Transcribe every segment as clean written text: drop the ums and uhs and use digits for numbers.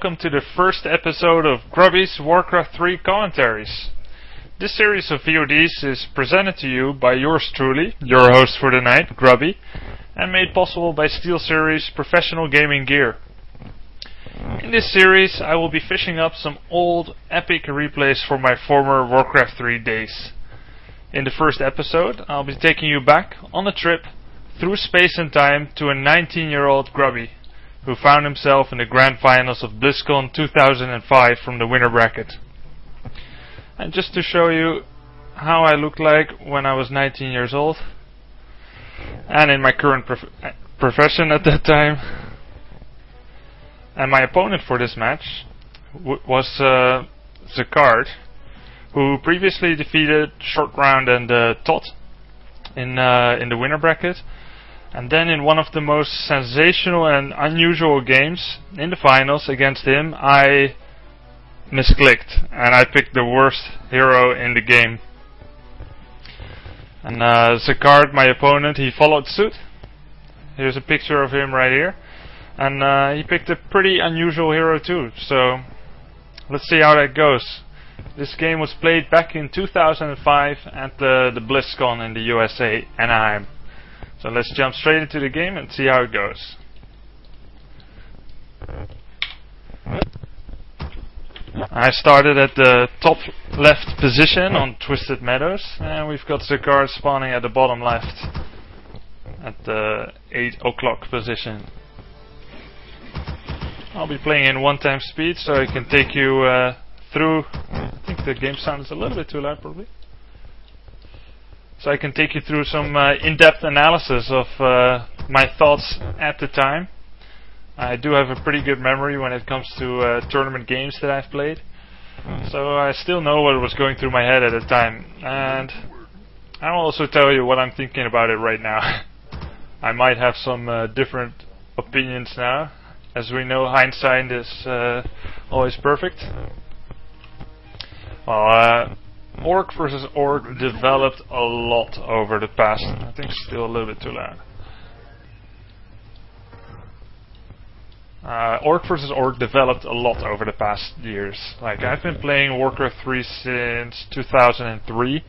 welcome to the first episode of Grubby's WarCraft III Commentaries. This series of VODs is presented to you by yours truly, your host for the night, Grubby, and made possible by Steelseries professional gaming gear. In this series, I will be fishing up some old epic replays for my former WarCraft 3 days. In the first episode, I'll be taking you back on a trip through space and time to a 19-year-old Grubby, who found himself in the grand finals of BlizzCon 2005 from the winner bracket. And just to show you how I looked like when I was 19 years old, and in my current profession at that time. And my opponent for this match was Zacard, who previously defeated Short Round and Todd in the winner bracket. And then in one of the most sensational and unusual games in the finals against him, I misclicked and I picked the worst hero in the game. And Zacard, my opponent, he followed suit. Here's a picture of him right here. And he picked a pretty unusual hero too. So let's see how that goes. This game was played back in 2005 at the BlizzCon in the USA, Anaheim. So let's jump straight into the game and see how it goes. I started at the top left position on Twisted Meadows, and we've got Zacard spawning at the bottom left at the 8 o'clock position. I'll be playing in 1x speed so I can take you through. I think the game sound is a little bit too loud probably. So I can take you through some in-depth analysis of my thoughts at the time. I do have a pretty good memory when it comes to tournament games that I've played. So I still know what was going through my head at the time. And I'll also tell you what I'm thinking about it right now. I might have some different opinions now. As we know, hindsight is always perfect. Well, Orc vs. Orc developed a lot over the past. I think it's still a little bit too loud. Orc vs. Orc developed a lot over the past years. Like, I've been playing WarCraft 3 since 2003,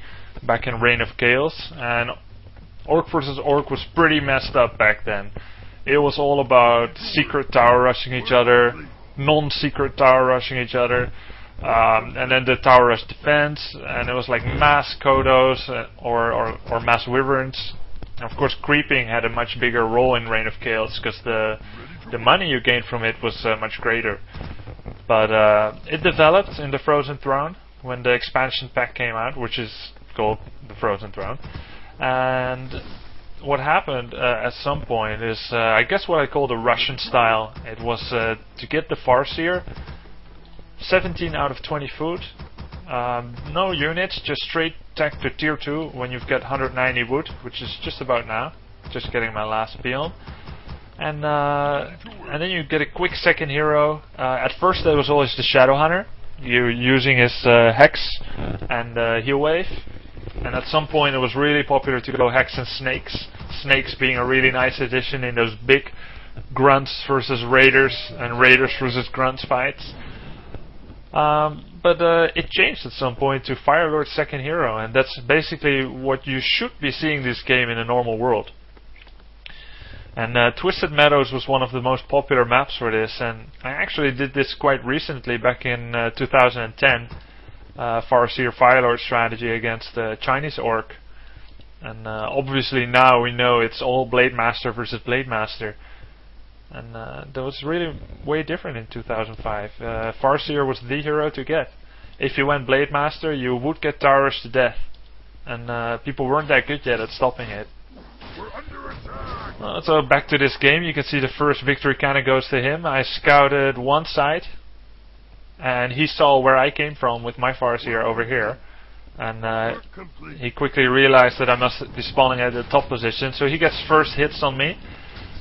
back in Reign of Chaos, and Orc vs. Orc was pretty messed up back then. It was all about secret tower rushing each other, non-secret tower rushing each other, and then the tower rush defense, and it was like mass Kodos or mass Wyverns. And of course, creeping had a much bigger role in Reign of Chaos because the money you gained from it was much greater. But it developed in the Frozen Throne when the expansion pack came out, which is called the Frozen Throne. And what happened at some point is, I guess what I call the Russian style. It was to get the Farseer, 17 out of 20 food, no units, just straight tech to tier 2 when you've got 190 wood, which is just about now. Just getting my last peon. And then you get a quick second hero. At first there was always the Shadow Hunter. You're using his Hex and Heal Wave. And at some point it was really popular to go Hex and Snakes. Snakes being a really nice addition in those big Grunts versus Raiders and Raiders versus Grunts fights. But it changed at some point to Firelord's second hero, and that's basically what you should be seeing this game in a normal world. And Twisted Meadows was one of the most popular maps for this, and I actually did this quite recently back in 2010. Farseer Firelord strategy against Chinese Orc. And obviously now we know it's all Blade Master versus Blade Master. And that was really way different in 2005. Farseer was the hero to get. If you went Blade Master, you would get towers to death. And people weren't that good yet at stopping it. So back to this game, you can see the first victory kind of goes to him. I scouted one side, and he saw where I came from with my Farseer over here. And he quickly realized that I must be spawning at the top position, so he gets first hits on me,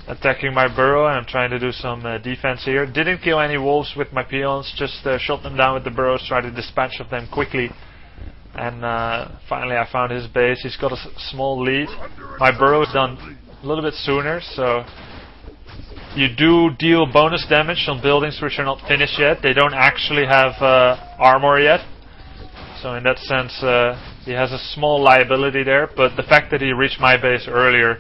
attacking my burrow, and I'm trying to do some defense here. Didn't kill any wolves with my peons, just shot them down with the burrows, tried to dispatch of them quickly. And finally I found his base. He's got a small lead. My burrow is done a little bit sooner, so You do deal bonus damage on buildings which are not finished yet. They don't actually have armor yet. So in that sense, he has a small liability there. But the fact that he reached my base earlier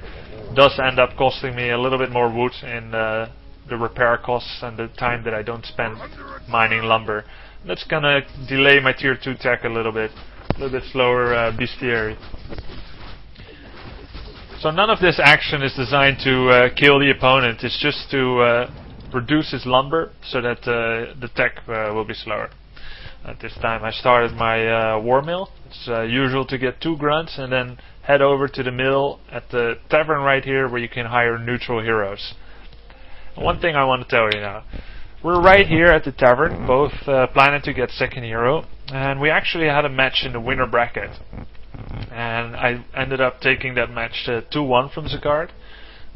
does end up costing me a little bit more wood in the repair costs and the time that I don't spend mining lumber. That's gonna delay my tier 2 tech a little bit slower bestiary. So none of this action is designed to kill the opponent. It's just to reduce his lumber so that the tech will be slower. At this time I started my war mill. It's usual to get 2 grunts and then head over to the mill at the tavern right here where you can hire neutral heroes. One thing I want to tell you now. We're right here at the tavern, both planning to get 2nd hero, and we actually had a match in the winner bracket. And I ended up taking that match 2-1 from Zacard.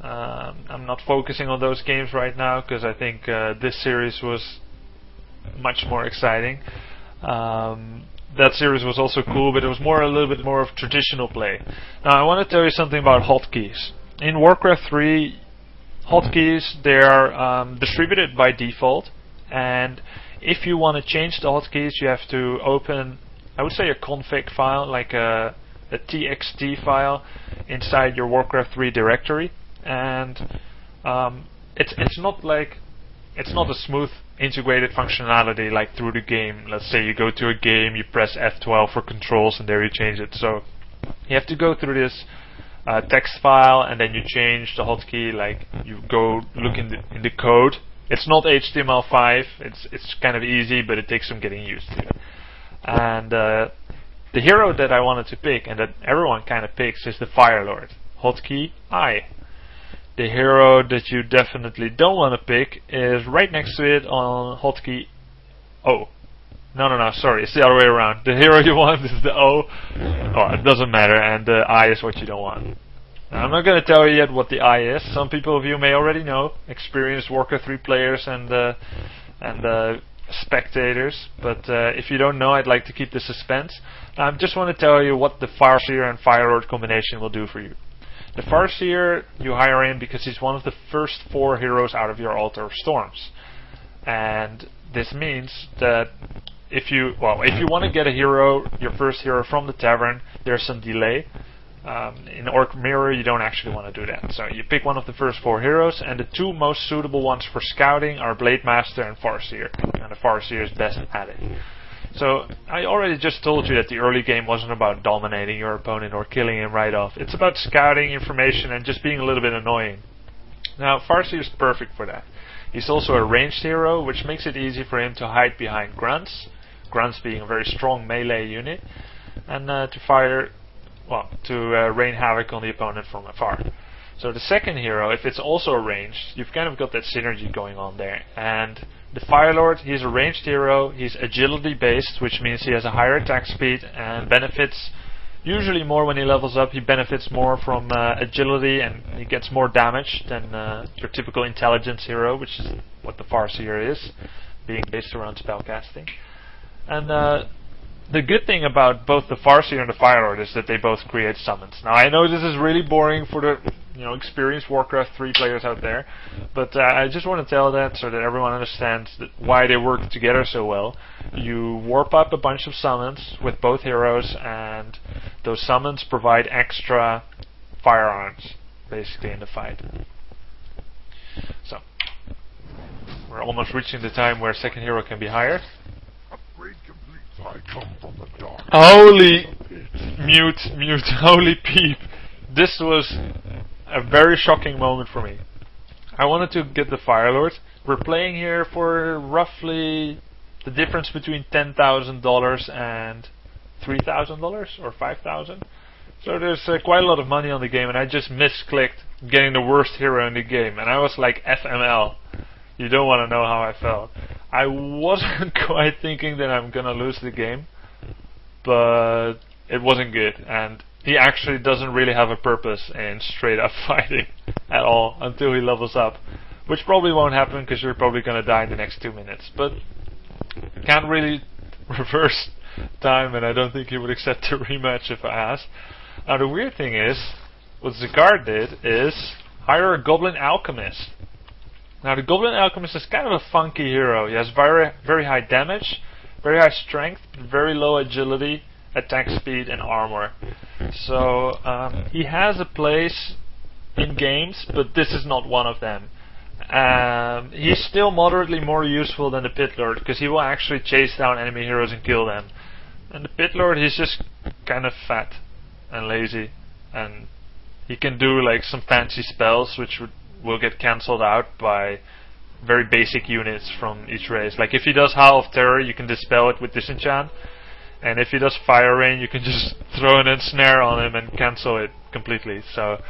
I'm not focusing on those games right now because I think this series was much more exciting. That series was also cool, but it was a little bit more of traditional play. Now I want to tell you something about hotkeys. In WarCraft 3, hotkeys, they are distributed by default, and if you want to change the hotkeys, you have to open, I would say, a config file, like a txt file inside your WarCraft 3 directory, and it's not a smooth integrated functionality like through the game. Let's say you go to a game, you press F12 for controls, and there you change it. So you have to go through this text file, and then you change the hotkey. Like you go look in the code. It's not HTML5. It's kind of easy, but it takes some getting used to. And the hero that I wanted to pick, and that everyone kind of picks, is the Fire Lord. Hotkey I. The hero that you definitely don't want to pick is right next to it on hotkey O. No, sorry, it's the other way around. The hero you want is the O. Oh, it doesn't matter, and the I is what you don't want. Now, I'm not going to tell you yet what the I is. Some people of you may already know, experienced WarCraft 3 players and spectators. But if you don't know, I'd like to keep the suspense. Now, I just want to tell you what the Farseer and Fire Lord combination will do for you. The Farseer you hire in because he's one of the first 4 heroes out of your Altar of Storms. And this means that if you want to get a hero, your first hero from the tavern, there's some delay. In Orc Mirror, you don't actually want to do that. So you pick one of the first 4 heroes, and the 2 most suitable ones for scouting are Blade Master and Farseer. And the Farseer is best at it. So I already just told you that the early game wasn't about dominating your opponent or killing him right off. It's about scouting information and just being a little bit annoying. Now Farseer is perfect for that. He's also a ranged hero, which makes it easy for him to hide behind grunts. Grunts being a very strong melee unit, and to rain havoc on the opponent from afar. So the second hero, if it's also ranged, you've kind of got that synergy going on there. And the Fire Lord, he's a ranged hero, he's agility based, which means he has a higher attack speed and benefits usually more when he levels up. He benefits more from agility, and he gets more damage than your typical intelligence hero, which is what the Farseer is, being based around spellcasting. And the good thing about both the Farseer and the Fire Lord is that they both create summons. Now I know this is really boring for the experienced WarCraft 3 players out there, but I just want to tell that so that everyone understands why they work together so well. You warp up a bunch of summons with both heroes, and those summons provide extra firearms basically in the fight. So we're almost reaching the time where second hero can be hired. I come from the dark. Holy holy peep. This was a very shocking moment for me. I wanted to get the Fire Lord. We're playing here for roughly the difference between $10,000 and $3,000 or $5,000. So there's quite a lot of money on the game, and I just misclicked getting the worst hero in the game, and I was like FML. You don't want to know how I felt. I wasn't quite thinking that I'm gonna lose the game, but it wasn't good, and he actually doesn't really have a purpose in straight up fighting at all until he levels up, which probably won't happen because you're probably gonna die in the next 2 minutes. But can't really reverse time, and I don't think he would accept a rematch if I asked. Now the weird thing is, what Zacard did is hire a Goblin Alchemist. Now the Goblin Alchemist is kind of a funky hero. He has very high damage, very high strength, very low agility, attack speed and armor. So he has a place in games, but this is not one of them. He's still moderately more useful than the Pit Lord, because he will actually chase down enemy heroes and kill them. And the Pit Lord, he's just kind of fat and lazy, and he can do like some fancy spells which will get cancelled out by very basic units from each race. Like if he does Howl of Terror, you can dispel it with Disenchant, and if he does Fire Rain, you can just throw an ensnare on him and cancel it completely. So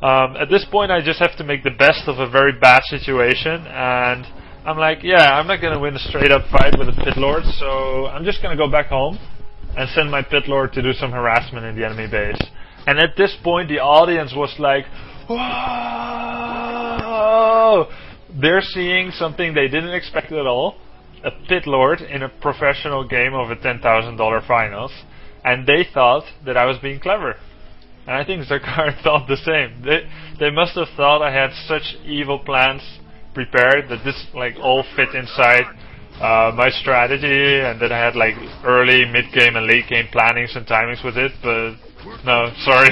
at this point I just have to make the best of a very bad situation, and I'm like, yeah, I'm not going to win a straight up fight with a Pit Lord, so I'm just going to go back home and send my Pit Lord to do some harassment in the enemy base. And at this point the audience was like, whoa! They're seeing something they didn't expect at all, a Pit Lord in a professional game of a $10,000 finals, and they thought that I was being clever. And I think Zacard thought the same. They must have thought I had such evil plans prepared that this like all fit inside my strategy, and that I had like early, mid-game and late-game plannings and timings with it, but no, sorry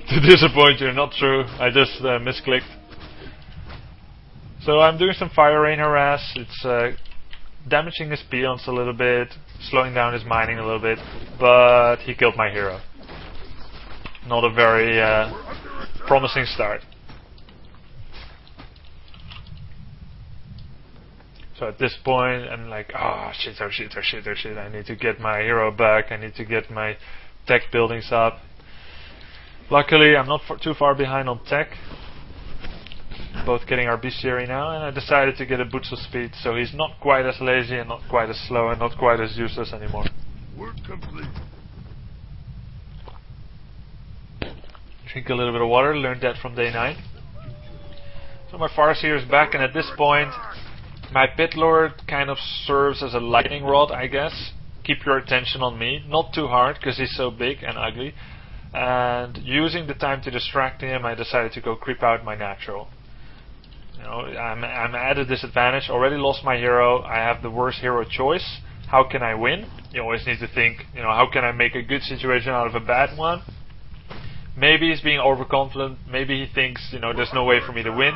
to disappoint you, not true. I just misclicked. So I'm doing some Fire Rain harass. It's damaging his peons a little bit, slowing down his mining a little bit, but he killed my hero. Not a very promising start. So at this point I'm like, oh shit, oh shit, oh shit, oh shit, I need to get my hero back, I need to get my tech buildings up. Luckily I'm not too far behind on tech, both getting our bestiary now, and I decided to get a boost of speed, so he's not quite as lazy and not quite as slow and not quite as useless anymore. Work complete. Drink a little bit of water, learned that from day 9. So my Farseer is back, and at this point my Pit Lord kind of serves as a lightning rod, I guess. Keep your attention on me, not too hard because he's so big and ugly. And using the time to distract him, I decided to go creep out my natural. You know, I'm at a disadvantage. Already lost my hero. I have the worst hero choice. How can I win? You always need to think, you know, how can I make a good situation out of a bad one? Maybe he's being overconfident. Maybe he thinks, you know, there's no way for me to win.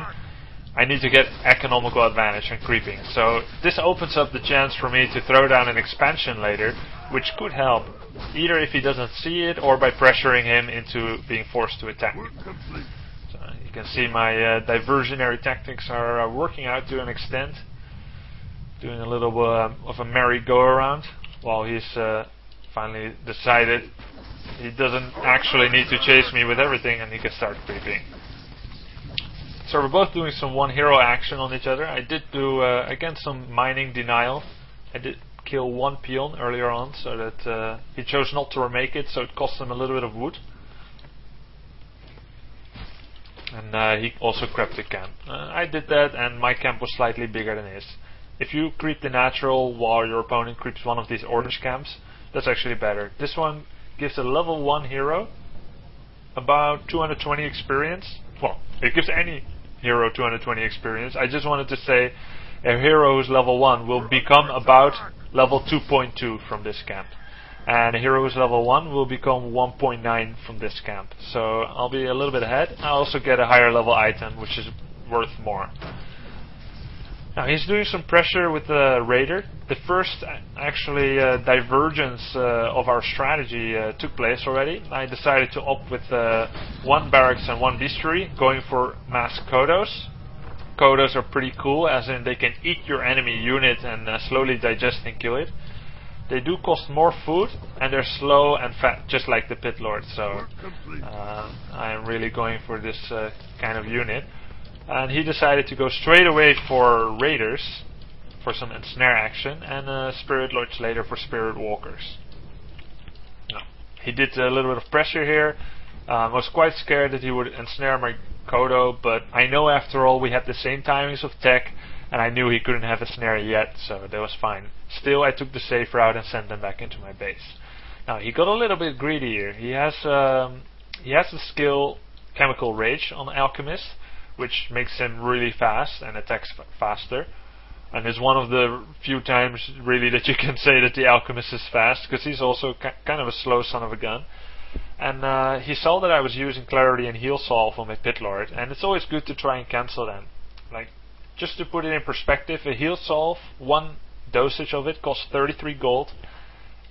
I need to get economical advantage and creeping. So this opens up the chance for me to throw down an expansion later, which could help, either if he doesn't see it or by pressuring him into being forced to attack. So you can see my diversionary tactics are working out to an extent. Doing a little of a merry go-around while he's finally decided he doesn't actually need to chase me with everything and he can start creeping. So we're both doing some one hero action on each other. I did do again some mining denial. I did kill one peon earlier on, so that he chose not to remake it, so it cost him a little bit of wood. And he also crept the camp. I did that, and my camp was slightly bigger than his. If you creep the natural while your opponent creeps one of these orange camps, that's actually better. This one gives a level 1 hero about 220 experience. Well, it gives any hero 220 experience. I just wanted to say a hero who's level 1 will become about level 2.2 from this camp, and a hero who's level 1 will become 1.9 from this camp. So I'll be a little bit ahead. I'll also get a higher level item, which is worth more. Now he's doing some pressure with the Raider. The first actually divergence of our strategy took place already. I decided to opt with 1 barracks and 1 bestiary, going for mass Kodos. Kodos are pretty cool, as in they can eat your enemy unit and slowly digest and kill it. They do cost more food, and they're slow and fat, just like the Pit Lord. So I am really going for this kind of unit. And he decided to go straight away for Raiders for some ensnare action, and Spirit Lords later for Spirit Walkers. No. He did a little bit of pressure here. I was quite scared that he would ensnare my Kodo, but I know after all we had the same timings of tech, and I knew he couldn't have a snare yet, so that was fine. Still, I took the safe route and sent them back into my base. Now he got a little bit greedy here. He has the skill Chemical Rage on Alchemist, which makes him really fast and attacks faster. And is one of the few times really that you can say that the Alchemist is fast, because he's also kind of a slow son of a gun. And he saw that I was using Clarity and Heal Salve on my Pit Lord, and it's always good to try and cancel them. Like, just to put it in perspective, a Heal Salve, one dosage of it costs 33 gold,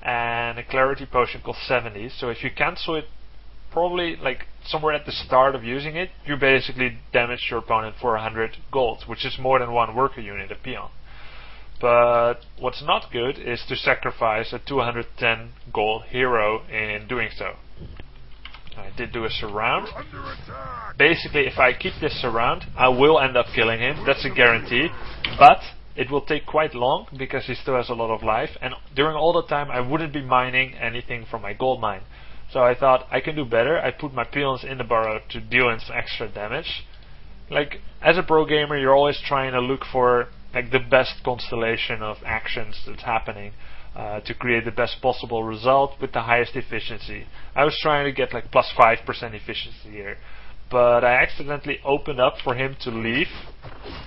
and a Clarity Potion costs 70. So if you cancel it, probably like somewhere at the start of using it, you basically damage your opponent for 100 gold, which is more than one worker unit, a peon. But what's not good is to sacrifice a 210 gold hero in doing so. I did do a surround. Basically, if I keep this surround, I will end up killing him. That's a guarantee. But it will take quite long because he still has a lot of life. And during all the time, I wouldn't be mining anything from my gold mine. So I thought I can do better. I put my peons in the burrow to deal in some extra damage. Like, as a pro gamer, you're always trying to look for like the best constellation of actions that's happening. To create the best possible result with the highest efficiency. I was trying to get like plus 5% efficiency here, but I accidentally opened up for him to leave,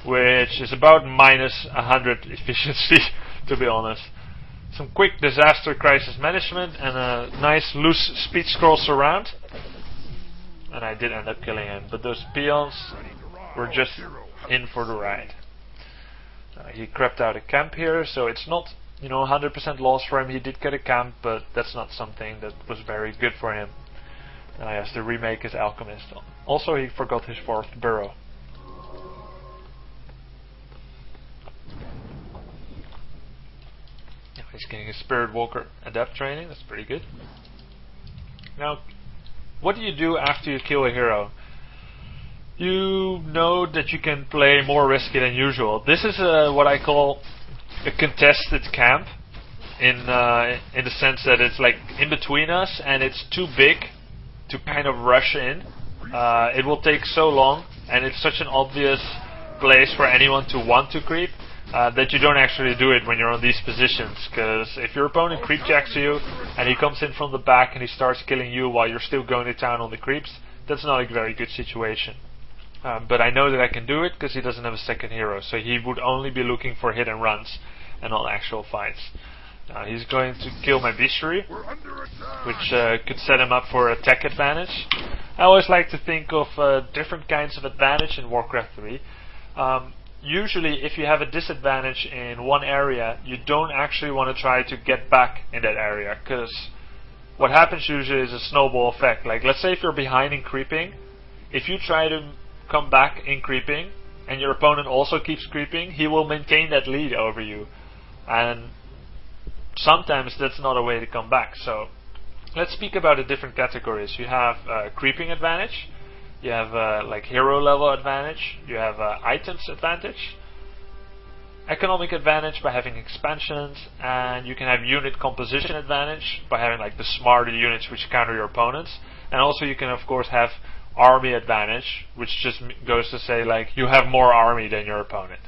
which is about minus 100 efficiency, to be honest. Some quick disaster crisis management and a nice loose speed scroll surround, and I did end up killing him, but those peons were just in for the ride. He crept out a camp here, so it's not 100% loss for him. He did get a camp, but that's not something that was very good for him. Now he has to remake his Alchemist. Also, he forgot his 4th burrow. Now he's getting his Spirit Walker Adept training. That's pretty good. Now, what do you do after you kill a hero? You know that you can play more risky than usual. This is what I call a contested camp, in the sense that it's like in between us and it's too big to kind of rush in. It will take so long, and it's such an obvious place for anyone to want to creep that you don't actually do it when you're on these positions, because if your opponent creepjacks you and he comes in from the back and he starts killing you while you're still going to town on the creeps, that's not a very good situation. But I know that I can do it because he doesn't have a second hero, so he would only be looking for hit and runs and not actual fights. He's going to kill my bestiary, which could set him up for attack advantage. I always like to think of different kinds of advantage in WarCraft 3. Usually, if you have a disadvantage in one area, you don't actually want to try to get back in that area, because what happens usually is a snowball effect. Like, let's say if you're behind in creeping, if you try to come back in creeping and your opponent also keeps creeping, he will maintain that lead over you, and sometimes that's not a way to come back. So let's speak about the different categories. You have creeping advantage, you have like hero level advantage, you have items advantage, economic advantage by having expansions, and you can have unit composition advantage by having like the smarter units which counter your opponents, and also you can of course have army advantage, which just goes to say like you have more army than your opponent.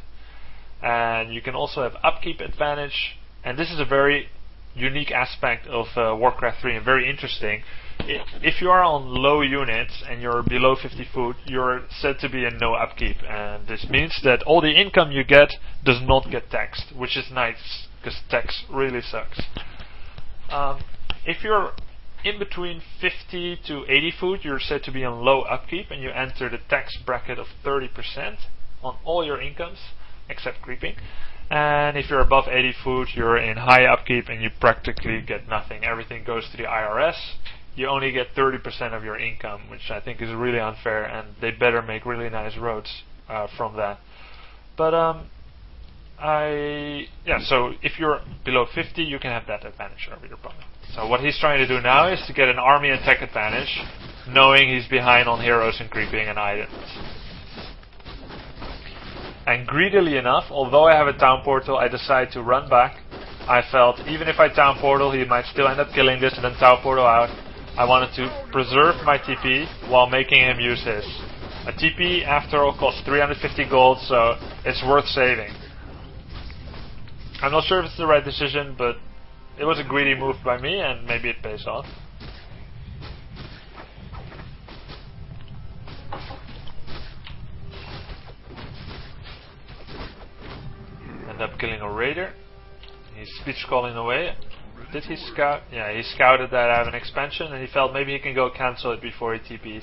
And you can also have upkeep advantage, and this is a very unique aspect of WarCraft 3 and very interesting. If you are on low units and you're below 50 food, you're said to be in no upkeep, and this means that all the income you get does not get taxed, which is nice because tax really sucks. If you're in between 50 to 80 food, you're said to be on low upkeep, and you enter the tax bracket of 30% on all your incomes except creeping. And if you're above 80 food, you're in high upkeep and you practically get nothing. Everything goes to the IRS. You only get 30% of your income, which I think is really unfair, and they better make really nice roads from that. But so if you're below 50, you can have that advantage over your opponent. So what he's trying to do now is to get an army attack advantage, knowing he's behind on heroes and creeping and items. And greedily enough, although I have a town portal, I decide to run back. I felt even if I town portal, he might still end up killing this and then town portal out. I wanted to preserve my TP while making him use his. A TP, after all, costs 350 gold, so it's worth saving. I'm not sure if it's the right decision, but it was a greedy move by me, and maybe it pays off. He's speech scrolling away. Did he scout? Yeah, he scouted that I have an expansion, and he felt maybe he can go cancel it before he TPs.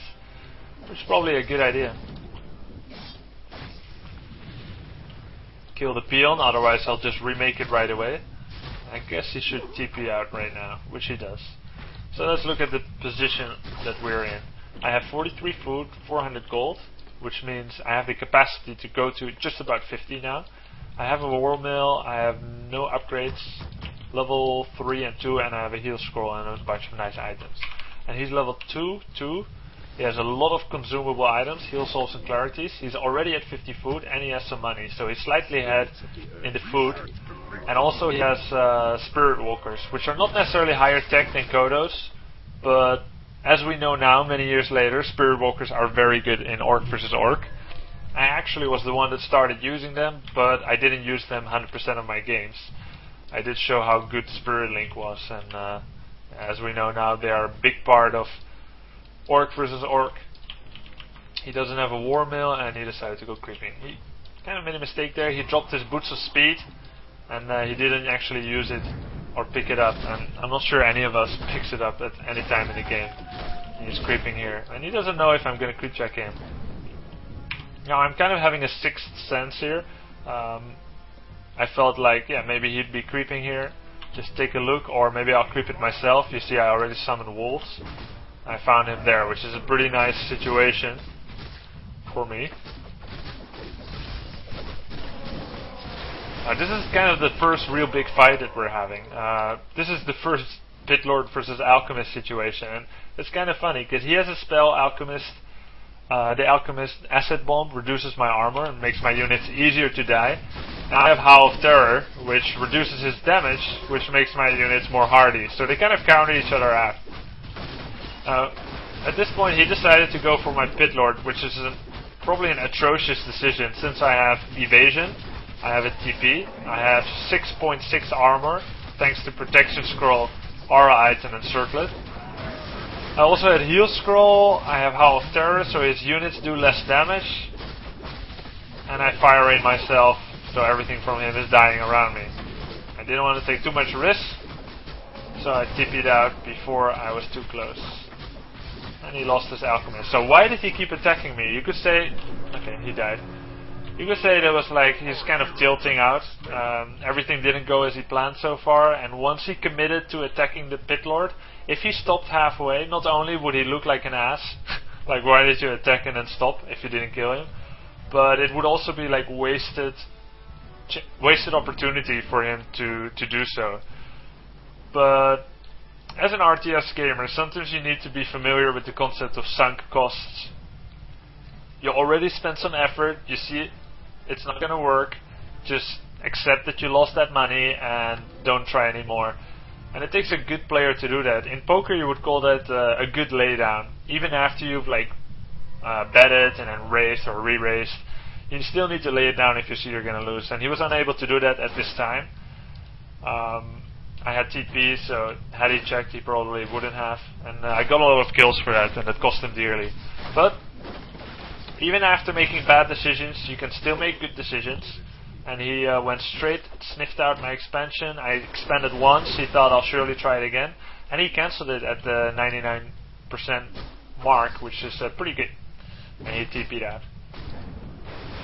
Which is probably a good idea. Kill the peon, otherwise I'll just remake it right away. I guess he should TP out right now, which he does. So let's look at the position that we're in. I have 43 food, 400 gold, which means I have the capacity to go to just about 50 now. I have a war mill, I have no upgrades, level 3 and 2, and I have a heal scroll and a bunch of nice items. And he's level 2, he has a lot of consumable items, heal souls and clarities. He's already at 50 food and he has some money, so he's slightly ahead in the food. And also he has spirit walkers, which are not necessarily higher tech than Kodos, but as we know now, many years later, spirit walkers are very good in Orc versus Orc. I actually was the one that started using them, but I didn't use them 100% of my games. I did show how good Spirit Link was, and as we know now, they are a big part of Orc versus Orc. He doesn't have a war mill, and he decided to go creeping. He kind of made a mistake there. He dropped his boots of speed, and he didn't actually use it or pick it up. And I'm not sure any of us picks it up at any time in the game. He's creeping here, and he doesn't know if I'm going to creep check him. Now I'm kind of having a sixth sense here. I felt like, yeah, maybe he'd be creeping here. Just take a look, or maybe I'll creep it myself. You see, I already summoned wolves. I found him there, which is a pretty nice situation for me. This is kind of the first real big fight that we're having. This is the first Pit Lord versus Alchemist situation. And it's kind of funny, because he has a spell, Alchemist. The Alchemist Acid Bomb reduces my armor and makes my units easier to die. And I have Howl of Terror, which reduces his damage, which makes my units more hardy. So they kind of counter each other out. At this point, he decided to go for my Pit Lord, which is probably an atrocious decision, since I have Evasion, I have a TP, I have 6.6 armor, thanks to Protection Scroll, Aura Item, and Circlet. I also had Heal Scroll, I have Howl of Terror, so his units do less damage. And I Fire Rain myself, so everything from him is dying around me. I didn't want to take too much risk, so I TP'd out before I was too close. And he lost his Alchemist. So why did he keep attacking me? You could say... Okay, he died. You could say that was like he's kind of tilting out. Everything didn't go as he planned so far, and once he committed to attacking the Pit Lord, if he stopped halfway, not only would he look like an ass, like why did you attack and then stop if you didn't kill him, but it would also be like wasted opportunity for him to do so. But as an RTS gamer, sometimes you need to be familiar with the concept of sunk costs. You already spent some effort, you see it's not going to work, just accept that you lost that money and don't try anymore. And it takes a good player to do that. In poker you would call that a good laydown. Even after you've like betted and then raised or re-raised, you still need to lay it down if you see you're going to lose. And he was unable to do that at this time. I had TP, so had he checked he probably wouldn't have. And I got a lot of kills for that, and that cost him dearly. But even after making bad decisions, you can still make good decisions. And he went straight, sniffed out my expansion. I expanded once, he thought I'll surely try it again. And he cancelled it at the 99% mark, which is pretty good. And he TP'd out.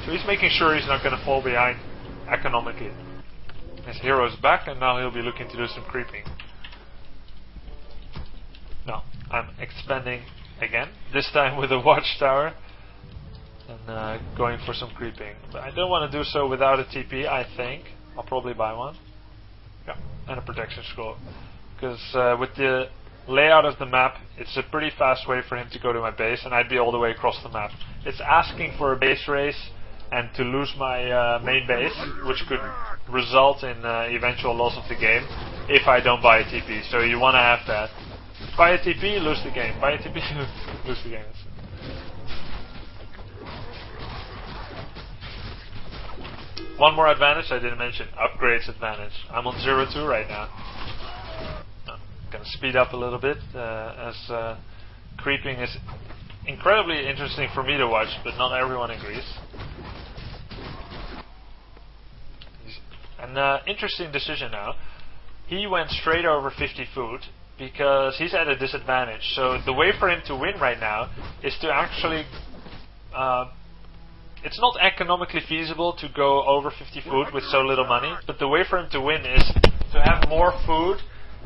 So he's making sure he's not going to fall behind economically. His hero is back, and now he'll be looking to do some creeping. No, I'm expanding again, this time with a watchtower. And going for some creeping. But I don't want to do so without a TP, I think. I'll probably buy one. Yeah, and a protection scroll. Because with the layout of the map, it's a pretty fast way for him to go to my base, and I'd be all the way across the map. It's asking for a base race and to lose my main base, which could result in eventual loss of the game if I don't buy a TP. So you want to have that. Buy a TP, lose the game. Buy a TP, lose the game. One more advantage I didn't mention, upgrades advantage. I'm on 0-2 right now. I'm going to speed up a little bit as creeping is incredibly interesting for me to watch, but not everyone agrees. And interesting decision now. He went straight over 50 food because he's at a disadvantage. So the way for him to win right now is to actually... it's not economically feasible to go over 50 food with so little money, but the way for him to win is to have more food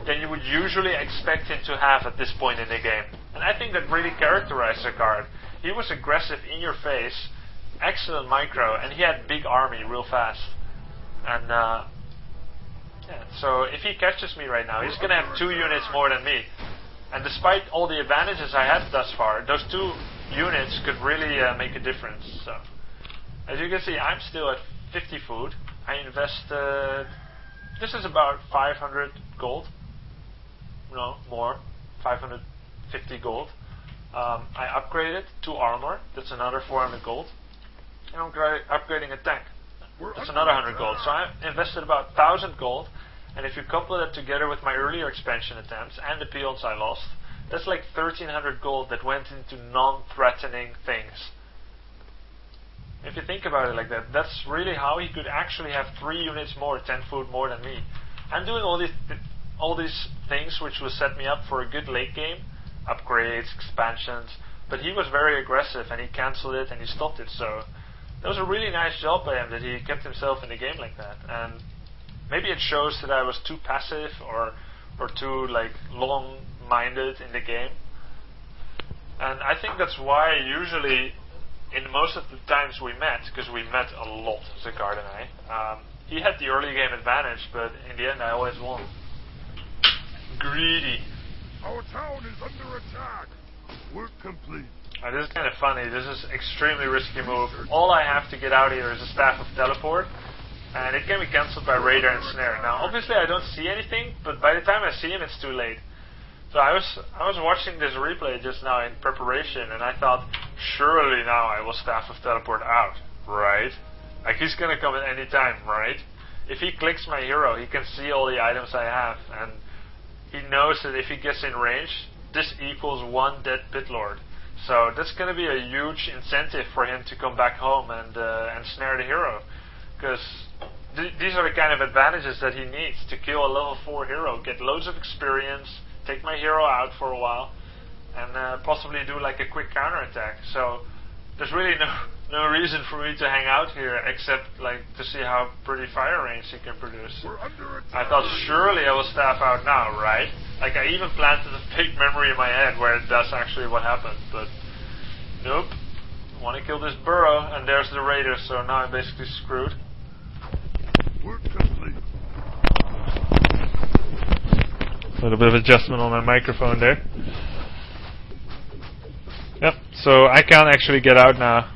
than you would usually expect him to have at this point in the game. And I think that really characterized Zacard. He was aggressive, in your face, excellent micro, and he had big army real fast. And yeah, so if he catches me right now, he's going to have 2 units more than me. And despite all the advantages I had thus far, those 2 units could really make a difference. So, as you can see, I'm still at 50 food. I invested... This is about 500 gold. No, more. 550 gold. I upgraded to armor. That's another 400 gold. And I'm upgrading a tank. That's another 100 gold. So I invested about 1,000 gold. And if you couple that together with my earlier expansion attempts and the peons I lost, that's like 1,300 gold that went into non-threatening things. If you think about it like that, that's really how he could actually have 3 units more, 10 food more than me. I'm doing all these things which will set me up for a good late game, upgrades, expansions, but he was very aggressive and he cancelled it and he stopped it. So that was a really nice job by him that he kept himself in the game like that. And maybe it shows that I was too passive or too like long-minded in the game. And I think that's why usually in most of the times we met, because we met a lot, Zacard and I, he had the early game advantage, but in the end I always won. Greedy. Our town is under attack. Work complete. This is kind of funny. This is extremely risky move. All I have to get out here is a staff of teleport, and it can be cancelled by radar and snare. Now, obviously, I don't see anything, but by the time I see him, it's too late. So I was watching this replay just now in preparation, and I thought, surely now I will staff of teleport out, right? Like he's gonna come at any time, right? If he clicks my hero, he can see all the items I have, and he knows that if he gets in range, this equals 1 dead pit lord. So that's going to be a huge incentive for him to come back home and snare the hero, because these are the kind of advantages that he needs to kill a level 4 hero, get loads of experience, take my hero out for a while, and possibly do like a quick counterattack. So there's really no reason for me to hang out here except like to see how pretty fire range he can produce. I thought surely I will staff out now, right? Like I even planted a fake memory in my head where that's actually what happened, but nope. I want to kill this burrow, and there's the raider, so now I'm basically screwed. Work complete. A little bit of adjustment on my microphone there. Yep, so I can't actually get out now.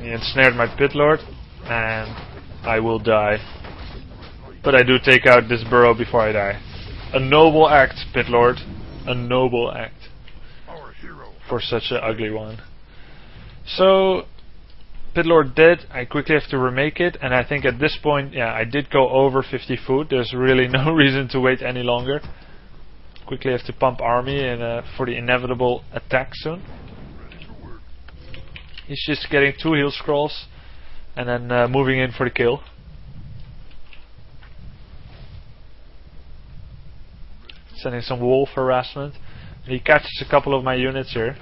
He ensnared my pit lord, and I will die. But I do take out this burrow before I die. A noble act, pit lord. A noble act. Our hero. For such an ugly one. So, pit lord dead. I quickly have to remake it, and I think at this point, yeah, I did go over 50 food. There's really no reason to wait any longer. Quickly have to pump army and for the inevitable attack soon. He's just getting 2 heal scrolls and then moving in for the kill. Sending some wolf harassment. And he catches a couple of my units here.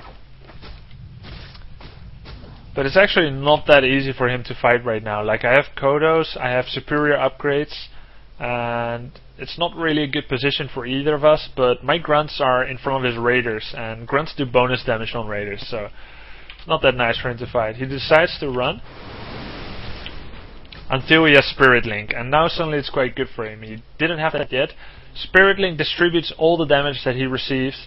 But it's actually not that easy for him to fight right now. Like I have Kodos, I have superior upgrades, and it's not really a good position for either of us, but my grunts are in front of his raiders, and grunts do bonus damage on raiders, so it's not that nice for him to fight. He decides to run until he has Spirit Link, and now suddenly it's quite good for him. He didn't have that yet. Spirit Link distributes all the damage that he receives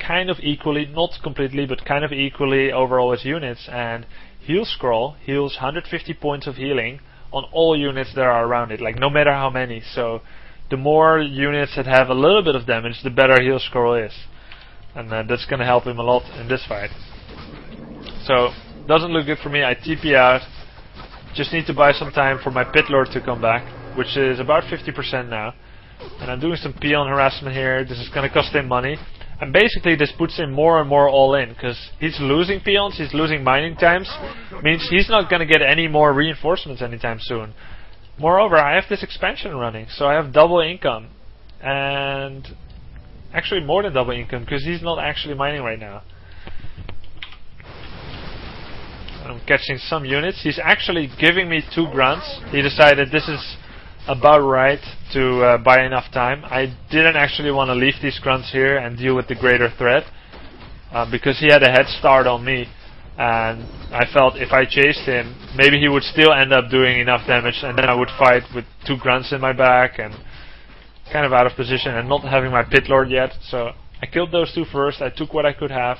kind of equally, not completely, but kind of equally over all his units, and Heal Scroll heals 150 points of healing on all units that are around it, like no matter how many. So the more units that have a little bit of damage, the better Heal Scroll is, and that's going to help him a lot in this fight. So doesn't look good for me. I TP out. Just need to buy some time for my pit lord to come back, which is about 50% now. And I'm doing some peon harassment here. This is going to cost him money. And basically this puts him more and more all in, because he's losing peons, he's losing mining times, means he's not going to get any more reinforcements anytime soon. Moreover, I have this expansion running, so I have double income. And actually more than double income, because he's not actually mining right now. I'm catching some units. He's actually giving me 2 grunts. He decided this is about right to buy enough time. I didn't actually want to leave these grunts here and deal with the greater threat, because he had a head start on me, and I felt if I chased him, maybe he would still end up doing enough damage, and then I would fight with 2 grunts in my back and kind of out of position and not having my pit lord yet. So I killed those 2 first. I took what I could have,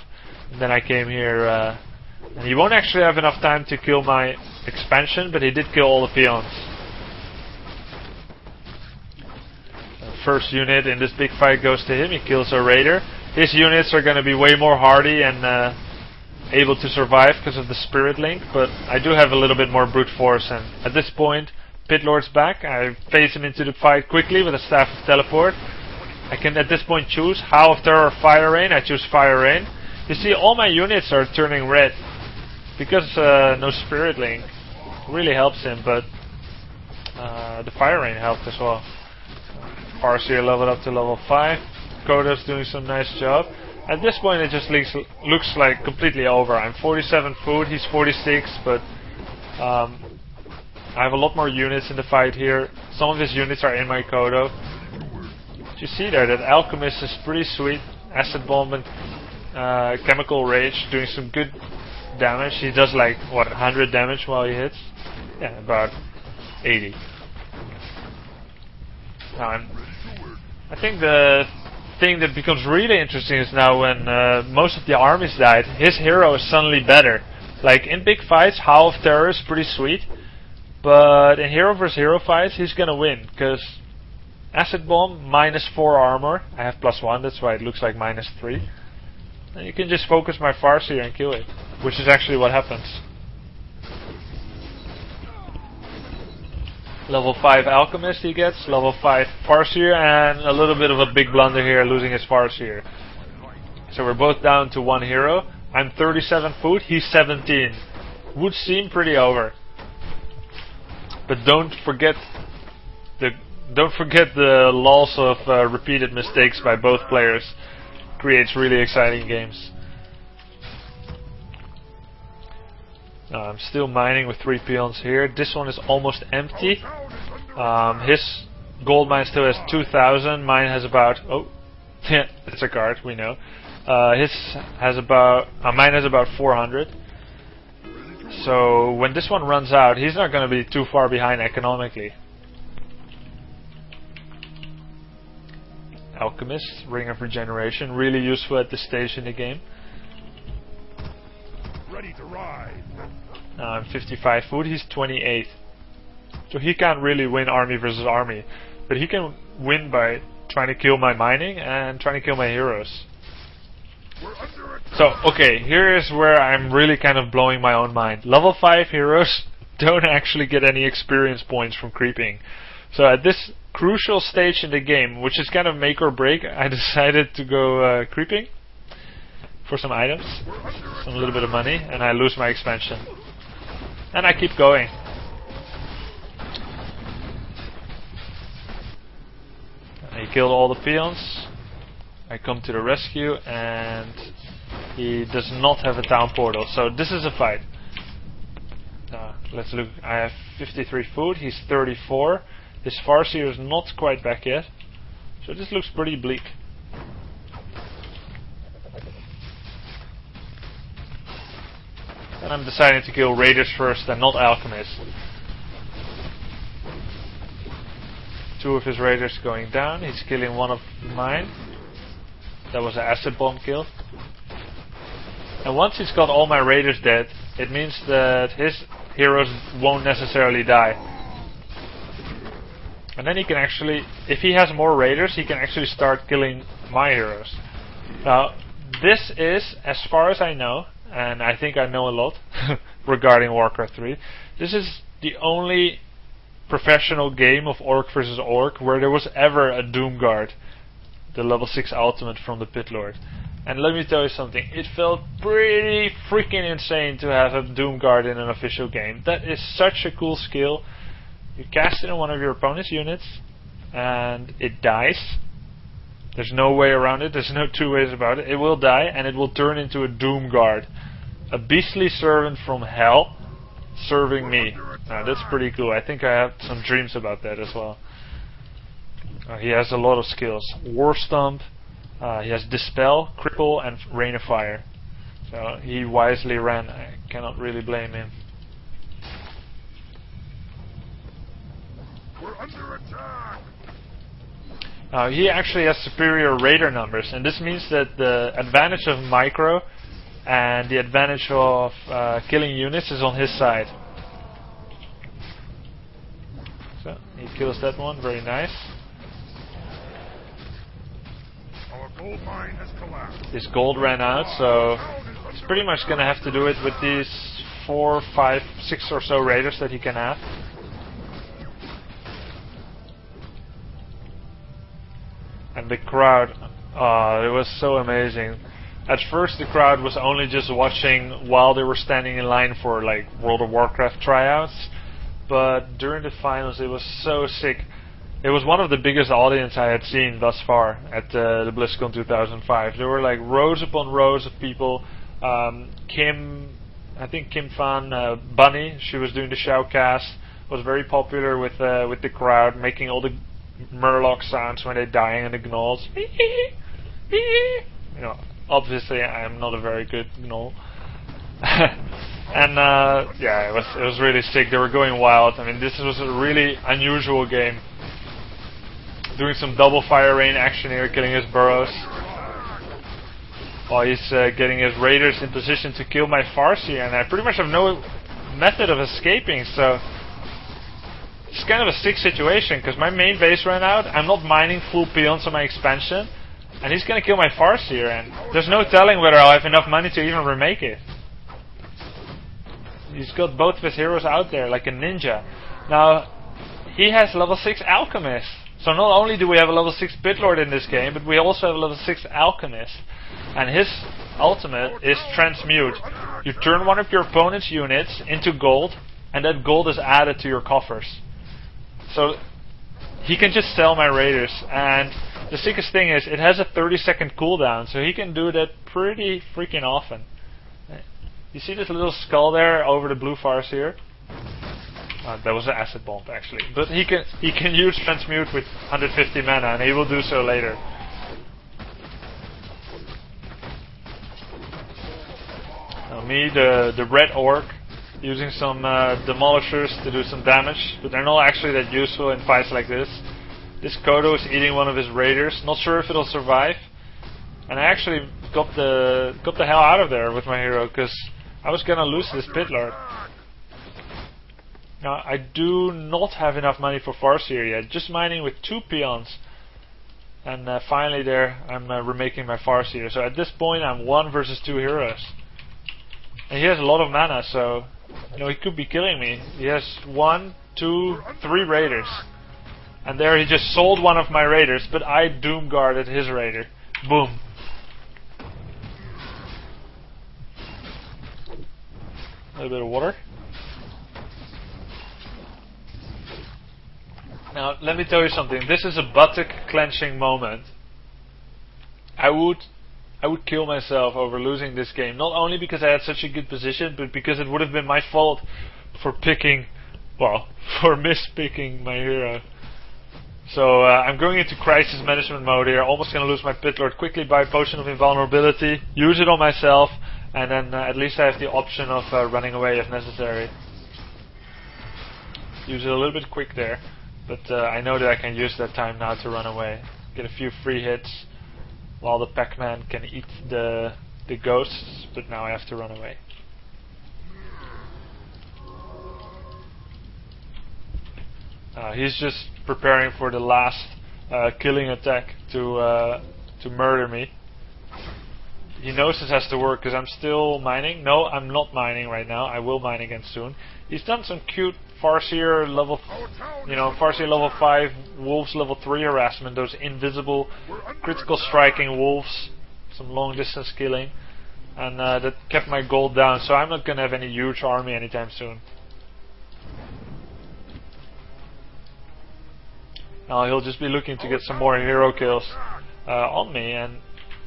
and then I came here. And he won't actually have enough time to kill my expansion, but he did kill all the peons. First unit in this big fight goes to him. He kills a raider. His units are going to be way more hardy and able to survive because of the spirit link, but I do have a little bit more brute force, and at this point pit lord's back. I phase him into the fight quickly with a staff of teleport. I can at this point choose Howl of Terror or Fire Rain. I choose Fire Rain. You see all my units are turning red because no spirit link really helps him, but the Fire Rain helped as well. Farseer leveled up to level 5. Koda's doing some nice job. At this point it just looks like completely over. I'm 47 food, he's 46, but I have a lot more units in the fight here. Some of his units are in my Kodo. You see there that Alchemist is pretty sweet. Acid Bomb and Chemical Rage doing some good damage. He does like, what, 100 damage while he hits? Yeah, about 80. Now I think the thing that becomes really interesting is now when most of the armies died, his hero is suddenly better. Like in big fights, Howl of Terror is pretty sweet, but in hero vs hero fights, he's gonna win, because Acid Bomb, -4 armor. I have +1, that's why it looks like -3. And you can just focus my Farseer and kill it, which is actually what happens. Level 5 Alchemist he gets, level 5 Farseer, and a little bit of a big blunder here, losing his Farseer. So we're both down to 1 hero. I'm 37 food, he's 17. Would seem pretty over. But don't forget the loss of repeated mistakes by both players. Creates really exciting games. I'm still mining with 3 peons here. This one is almost empty. His gold mine still has 2,000. Mine has about... Oh, yeah, it's a card, we know. Mine has about 400. So when this one runs out, he's not going to be too far behind economically. Alchemist, Ring of Regeneration, really useful at this stage in the game. Ready to ride. I'm 55 food, he's 28. So he can't really win army versus army, but he can win by trying to kill my mining and trying to kill my heroes. So, okay, here is where I'm really kind of blowing my own mind. Level 5 heroes don't actually get any experience points from creeping. So at this crucial stage in the game, which is kind of make or break, I decided to go creeping for some items, a little bit of money, and I lose my expansion. And I keep going. He killed all the peons. I come to the rescue, and he does not have a town portal, so this is a fight. Let's look. I have 53 food, he's 34. His Farseer is not quite back yet, so this looks pretty bleak. And I'm deciding to kill Raiders first and not Alchemists. 2 of his Raiders going down, he's killing 1 of mine. That was an Acid Bomb kill. And once he's got all my Raiders dead, it means that his heroes won't necessarily die. And then he can actually, if he has more Raiders, he can actually start killing my heroes. Now, this is, as far as I know, and I think I know a lot regarding WarCraft 3, this is the only professional game of Orc versus Orc where there was ever a Doomguard. the level 6 ultimate from the Pit Lord. And let me tell you something, it felt pretty freaking insane to have a Doom Guard in an official game. That is such a cool skill. You cast it on one of your opponent's units, and it dies. There's no way around it, there's no two ways about it. It will die, and it will turn into a Doom Guard. A beastly servant from hell serving me. That's pretty cool. I think I have some dreams about that as well. He has a lot of skills. War Stomp. He has Dispel, Cripple, and Rain of Fire. So he wisely ran. I cannot really blame him. We're under attack. He actually has superior Raider numbers, and this means that the advantage of micro and the advantage of killing units is on his side. So he kills that one. Very nice. Gold mine has collapsed. His gold ran out, so he's pretty much going to have to do it with these 4, 5, 6 or so raiders that he can have. And the crowd, it was so amazing. At first the crowd was only just watching while they were standing in line for like World of Warcraft tryouts, but during the finals it was so sick. It was one of the biggest audience I had seen thus far at the BlizzCon 2005. There were like rows upon rows of people. I think Kim Fan Bunny, she was doing the shoutcast, was very popular with the crowd, making all the Murloc sounds when they're dying and the gnolls. You know, obviously I am not a very good gnoll. And yeah, it was really sick. They were going wild. I mean, this was a really unusual game. Doing some double fire rain action here, killing his burrows. While he's getting his raiders in position to kill my Farseer, and I pretty much have no method of escaping, so it's kind of a sick situation, because my main base ran out, I'm not mining full peons on my expansion, and he's gonna kill my Farseer, and there's no telling whether I'll have enough money to even remake it. He's got both of his heroes out there, like a ninja. Now, he has level 6 Alchemist. So not only do we have a level 6 Pit Lord in this game, but we also have a level 6 Alchemist. And his ultimate is Transmute. You turn one of your opponent's units into gold, and that gold is added to your coffers. So he can just sell my raiders. And the sickest thing is, it has a 30-second cooldown, so he can do that pretty freaking often. You see this little skull there over the blue Farseer? That was an acid bomb actually, but he can use Transmute with 150 mana, and he will do so later. Now me, the red orc, using some demolishers to do some damage, but they're not actually that useful in fights like this. This Kodo is eating one of his raiders. Not sure if it'll survive, and I actually got the hell out of there with my hero, because I was gonna lose this Pit Lord. Now, I do not have enough money for Farseer yet, just mining with 2 peons. And finally there, I'm remaking my Farseer. So at this point, I'm 1 versus 2 heroes. And he has a lot of mana, so you know, he could be killing me. He has 1, 2, 3 raiders. And there he just sold one of my raiders, but I doom guarded his raider. Boom. A little bit of water. Now, let me tell you something. This is a buttock clenching moment. I would kill myself over losing this game. Not only because I had such a good position, but because it would have been my fault for mispicking my hero. So I'm going into crisis management mode here. Almost going to lose my Pit Lord. Quickly buy Potion of Invulnerability. Use it on myself. And then at least I have the option of running away if necessary. Use it a little bit quick there. But I know that I can use that time now to run away. Get a few free hits while the Pac-Man can eat the ghosts, but now I have to run away. He's just preparing for the last killing attack to murder me. He knows this has to work because I'm still mining. No, I'm not mining right now. I will mine again soon. He's done some cute Farseer level, Farseer level 5, Wolves level 3 harassment, those invisible critical striking wolves, some long distance killing, and that kept my gold down, so I'm not gonna have any huge army anytime soon. Now he'll just be looking to get some more hero kills on me, and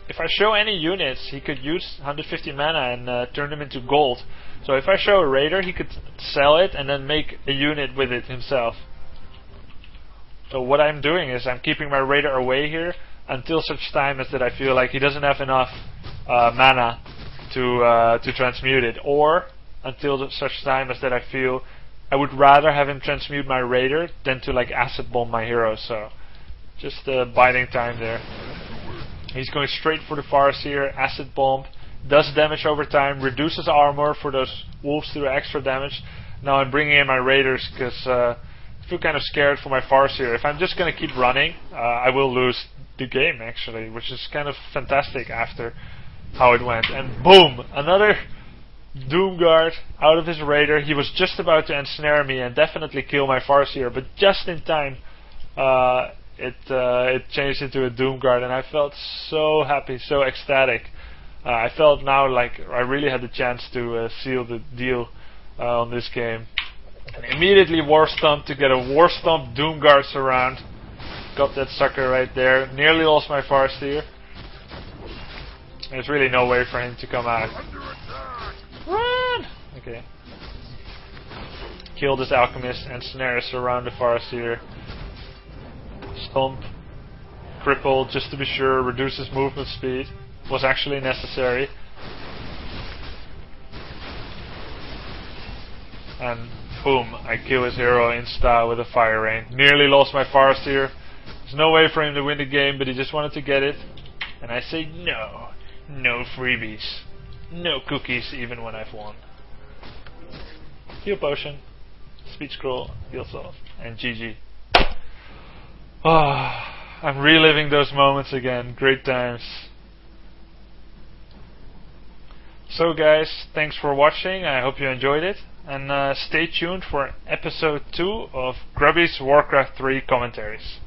if I show any units, he could use 150 mana and turn them into gold. So if I show a raider, he could sell it and then make a unit with it himself. So what I'm doing is I'm keeping my raider away here until such time as that I feel like he doesn't have enough mana to transmute it, or until such time as that I feel I would rather have him transmute my raider than to like acid bomb my hero. So just biding time there. He's going straight for the Farseer, acid bomb, does damage over time, reduces armor for those wolves to do extra damage. Now I'm bringing in my raiders because I feel kind of scared for my Farseer. If I'm just going to keep running, I will lose the game actually, which is kind of fantastic after how it went. And boom, another Doomguard out of his raider. He was just about to ensnare me and definitely kill my Farseer, but just in time it changed into a Doomguard, and I felt so happy, so ecstatic. I felt now like I really had the chance to seal the deal on this game. And immediately War Stomp to get a War Stomp Doomguard surround. Got that sucker right there. Nearly lost my Farseer. There's really no way for him to come out. Run! Okay. Kill this Alchemist and snares around the Farseer. Stomp. Cripple, just to be sure, reduces movement speed. Was actually necessary. And boom, I kill his hero in style with a Fire Rain. Nearly lost my Farseer. There's no way for him to win the game, but he just wanted to get it. And I say no. No freebies. No cookies, even when I've won. Heal potion, speed scroll, heal soft, and GG. I'm reliving those moments again. Great times. So guys, thanks for watching. I hope you enjoyed it. And stay tuned for episode 2 of Grubby's WarCraft 3 Commentaries.